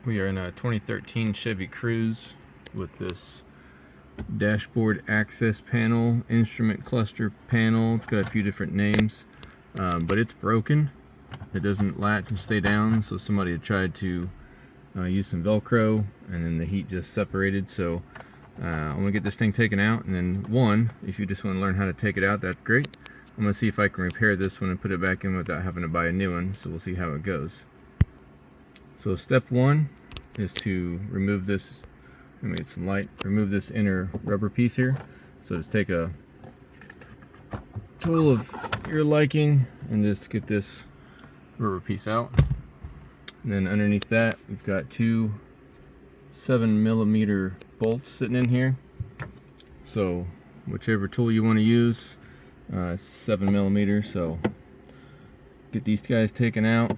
We are in a 2013 Chevy Cruze with this dashboard access panel, instrument cluster panel. It's got a few different names, but it's broken. It doesn't latch and stay down, so somebody had tried to use some Velcro, and then the heat just separated. So I'm gonna get this thing taken out, and then if you just want to learn how to take it out, that's great. I'm gonna see if I can repair this one and put it back in without having to buy a new one, so we'll see how it goes. So step one is to remove this. Let me get some light. Remove this inner rubber piece here. So just take a tool of your liking and just get this rubber piece out. And then underneath that, we've got two 7mm bolts sitting in here. So whichever tool you want to use, 7mm. So get these guys taken out.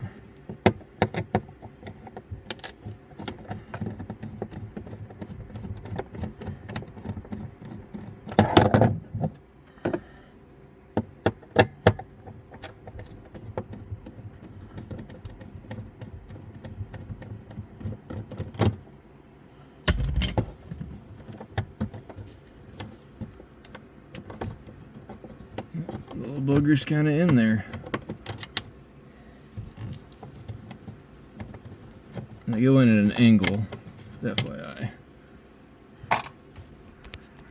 Little booger's kind of in there. They go in at an angle, just FYI.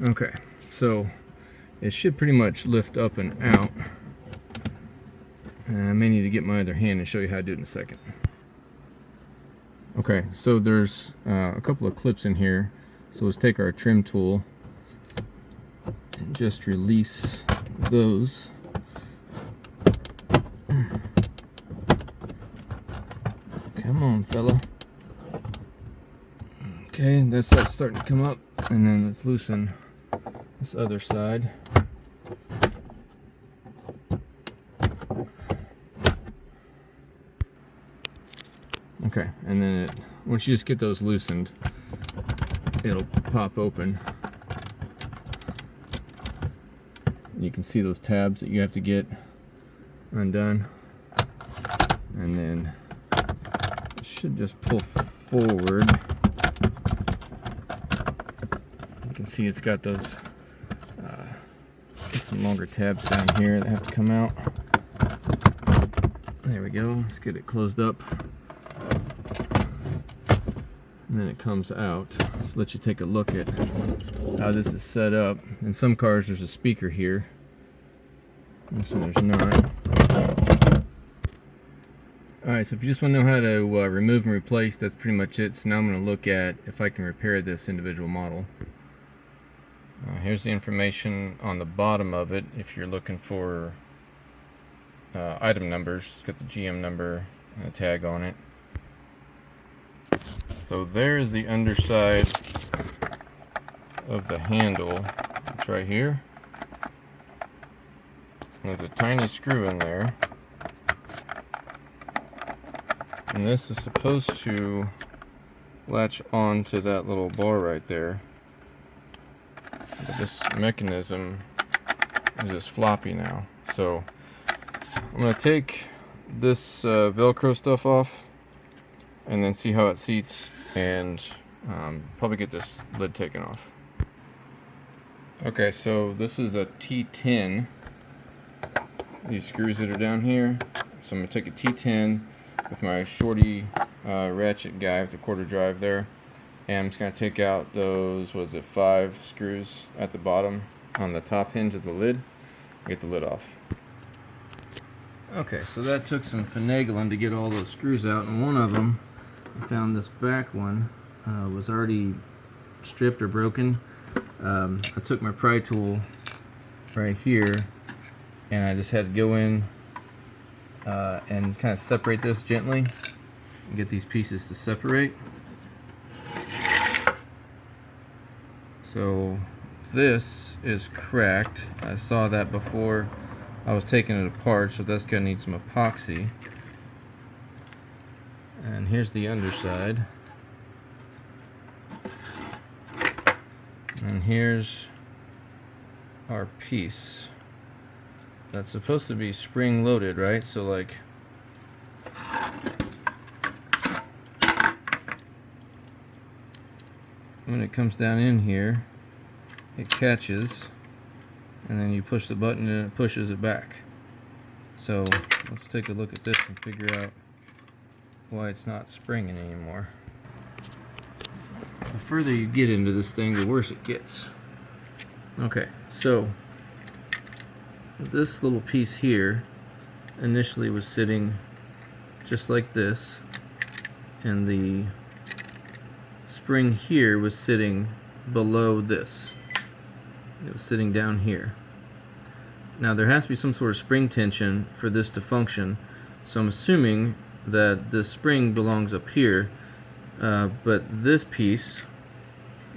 Okay, so it should pretty much lift up and out. I may need to get my other hand and show you how to do it in a second. Okay, so there's a couple of clips in here. So let's take our trim tool and just release those. Come on, fella. Okay, that's starting to come up, and then let's loosen this other side. Okay, and then once you just get those loosened, it'll pop open. You can see those tabs that you have to get undone, and then it should just pull forward. You can see it's got those some longer tabs down here that have to come out. There we go. Let's get it closed up, and then it comes out. Let's let you take a look at how this is set up. In some cars there's a speaker here. This one there's not. Alright, so if you just want to know how to remove and replace, that's pretty much it. So now I'm going to look at if I can repair this individual model. Here's the information on the bottom of it if you're looking for item numbers. It's got the GM number and a tag on it. So there's the underside of the handle. It's right here. There's a tiny screw in there. And this is supposed to latch onto that little bar right there. But this mechanism is just floppy now. So I'm going to take this Velcro stuff off and then see how it seats, and probably get this lid taken off. Okay, so this is a T10. These screws that are down here. So I'm going to take a T10 with my shorty ratchet guy with the quarter drive there, and I'm just going to take out those, 5 screws at the bottom on the top hinge of the lid, get the lid off. Okay, so that took some finagling to get all those screws out, and one of them, I found this back one, was already stripped or broken. I took my pry tool right here, and I just had to go in and kind of separate this gently and get these pieces to separate. So this is cracked. I saw that before I was taking it apart, so that's gonna need some epoxy. And here's the underside. And here's our piece. That's supposed to be spring loaded, right? So like when it comes down in here, it catches, and then you push the button and it pushes it back. So let's take a look at this and figure out why it's not springing anymore. The further you get into this thing, the worse it gets. Okay, so this little piece here initially was sitting just like this, and the spring here was sitting below this. It was sitting down here. Now there has to be some sort of spring tension for this to function, so I'm assuming that the spring belongs up here, but this piece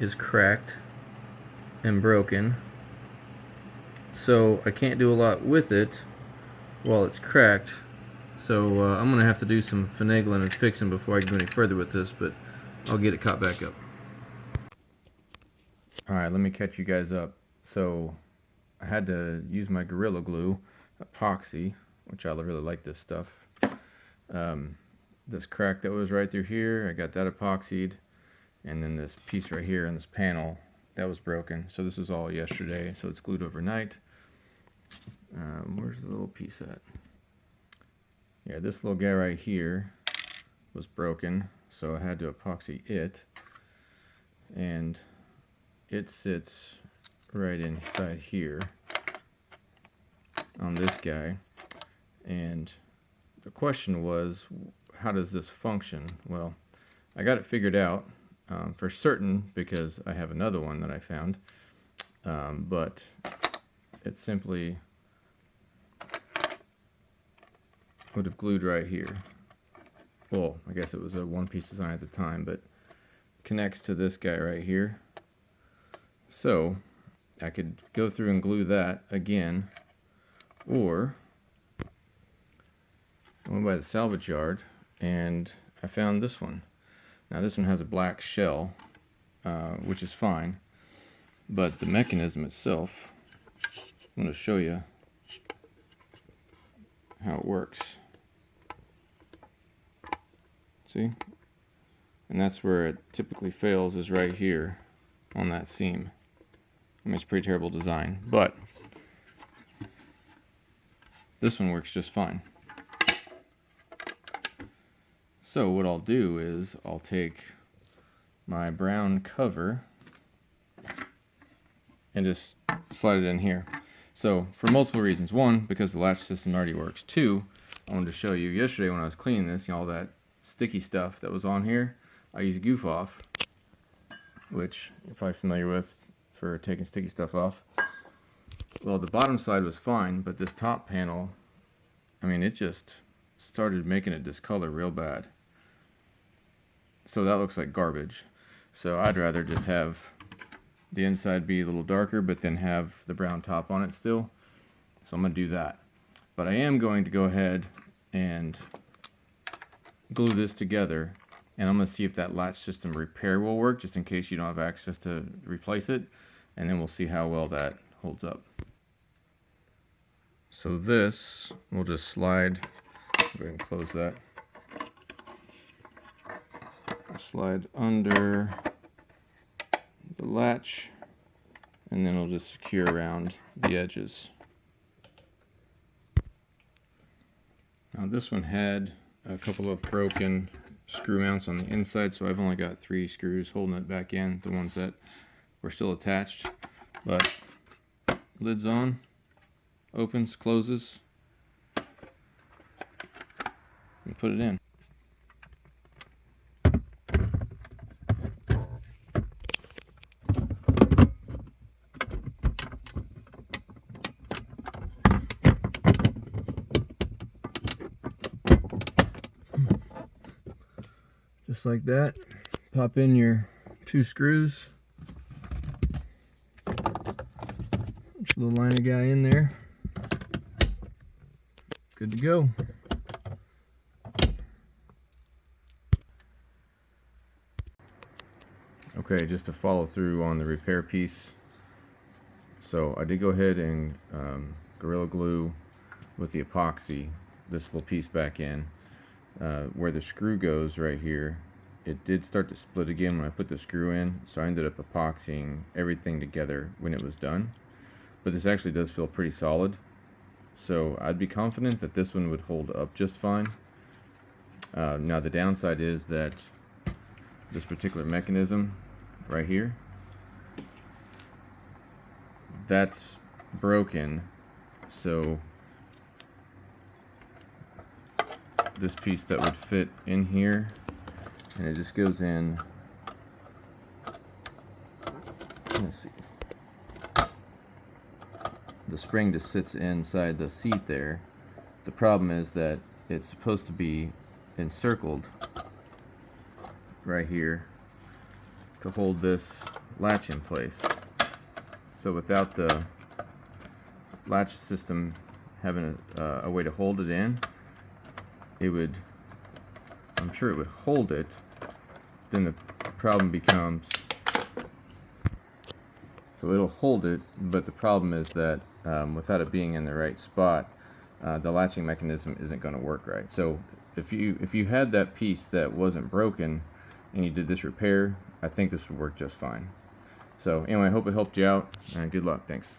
is cracked and broken, so I can't do a lot with it while it's cracked. So I'm gonna have to do some finagling and fixing before I can go any further with this, but I'll get it caught back up. Alright, let me catch you guys up. So I had to use my Gorilla Glue epoxy, which I really like this stuff. This crack that was right through here, I got that epoxied, and then this piece right here in this panel, that was broken. So this was all yesterday, so it's glued overnight. Where's the little piece at? Yeah, this little guy right here was broken, so I had to epoxy it, and it sits right inside here on this guy. And the question was, how does this function? Well, I got it figured out for certain because I have another one that I found, but it simply would have glued right here. Well, I guess it was a one-piece design at the time, but connects to this guy right here. So I could go through and glue that again, or I went by the salvage yard and I found this one. Now this one has a black shell, which is fine, but the mechanism itself, I'm going to show you how it works. See? And that's where it typically fails, is right here on that seam. I mean, it's a pretty terrible design, but this one works just fine. So what I'll do is I'll take my brown cover and just slide it in here. So for multiple reasons. One, because the latch system already works. Two, I wanted to show you yesterday when I was cleaning this, all that sticky stuff that was on here, I used Goof Off, which you're probably familiar with for taking sticky stuff off. Well, the bottom side was fine, but this top panel, I mean, it just started making it discolor real bad. So that looks like garbage. So I'd rather just have the inside be a little darker, but then have the brown top on it still. So I'm going to do that. But I am going to go ahead and glue this together, and I'm going to see if that latch system repair will work, just in case you don't have access to replace it, and then we'll see how well that holds up. So this, we'll just slide, go ahead and close that. Slide under the latch, and then it'll just secure around the edges. Now this one had a couple of broken screw mounts on the inside, so I've only got 3 screws holding it back in, the ones that were still attached. But lid's on, opens, closes, and put it in. Just like that. Pop in your 2 screws. Put your little liner guy in there. Good to go. Okay, just to follow through on the repair piece. So I did go ahead and Gorilla Glue with the epoxy this little piece back in. Where the screw goes right here, it did start to split again when I put the screw in, so I ended up epoxying everything together when it was done. But this actually does feel pretty solid, so I'd be confident that this one would hold up just fine. Now the downside is that this particular mechanism right here, that's broken, so this piece that would fit in here, and it just goes in, let's see, the spring just sits inside the seat there. The problem is that it's supposed to be encircled right here to hold this latch in place. So without the latch system having a way to hold it in, it would, I'm sure it would hold it. Then the problem becomes, so it'll hold it, but the problem is that without it being in the right spot, the latching mechanism isn't going to work right. So if you had that piece that wasn't broken and you did this repair, I think this would work just fine. So anyway, I hope it helped you out, and good luck. Thanks.